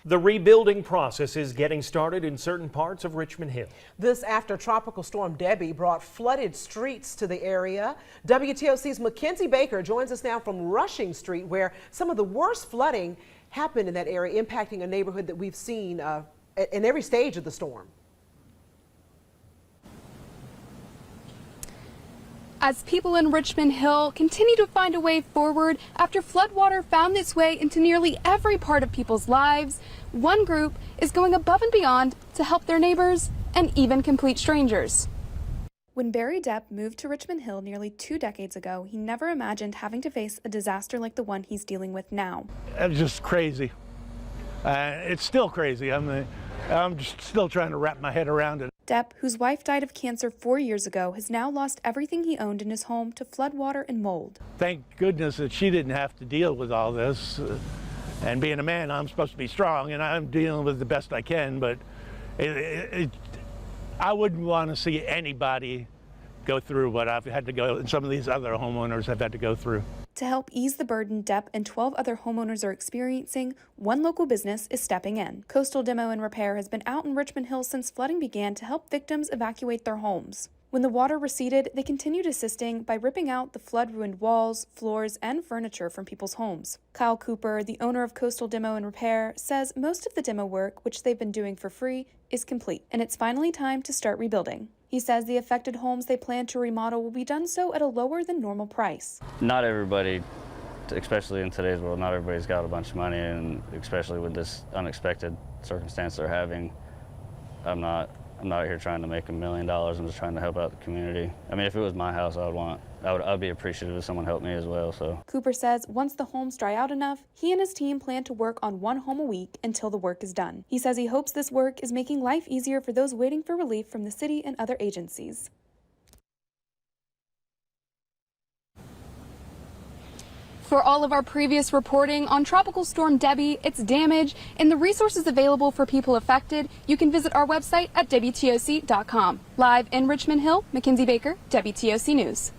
The rebuilding process is getting started in certain parts of Richmond Hill. This after Tropical Storm Debby brought flooded streets to the area. WTOC's Mackenzie Baker joins us now from Rushing Street, where some of the worst flooding happened in that area, impacting a neighborhood that we've seen in every stage of the storm. As people in Richmond Hill continue to find a way forward after floodwater found its way into nearly every part of people's lives, one group is going above and beyond to help their neighbors and even complete strangers. When Barry Depp moved to Richmond Hill nearly 2 decades ago, he never imagined having to face a disaster like the one he's dealing with now. It's just crazy. It's still crazy. I'm just still trying to wrap my head around it. Depp, whose wife died of cancer 4 years ago, has now lost everything he owned in his home to floodwater and mold. Thank goodness that she didn't have to deal with all this. And being a man, I'm supposed to be strong, and I'm dealing with the best I can, but I wouldn't want to see anybody go through what I've had to go, and some of these other homeowners have had to go through. To help ease the burden Depp and 12 other homeowners are experiencing, one local business is stepping in. Coastal Demo and Repair has been out in Richmond Hill since flooding began to help victims evacuate their homes. When the water receded, they continued assisting by ripping out the flood-ruined walls, floors, and furniture from people's homes. Kyle Cooper, the owner of Coastal Demo and Repair, says most of the demo work, which they've been doing for free, is complete, and it's finally time to start rebuilding. He says the affected homes they plan to remodel will be done so at a lower than normal price. Not everybody, especially in today's world, not everybody's got a bunch of money, and especially with this unexpected circumstance they're having, I'm not here trying to make $1 million. I'm just trying to help out the community. I mean, if it was my house, I'd be appreciative if someone helped me as well. So Cooper says once the homes dry out enough, he and his team plan to work on one home a week until the work is done. He says he hopes this work is making life easier for those waiting for relief from the city and other agencies. For all of our previous reporting on Tropical Storm Debby, its damage, and the resources available for people affected, you can visit our website at WTOC.com. Live in Richmond Hill, Mackenzie Baker, WTOC News.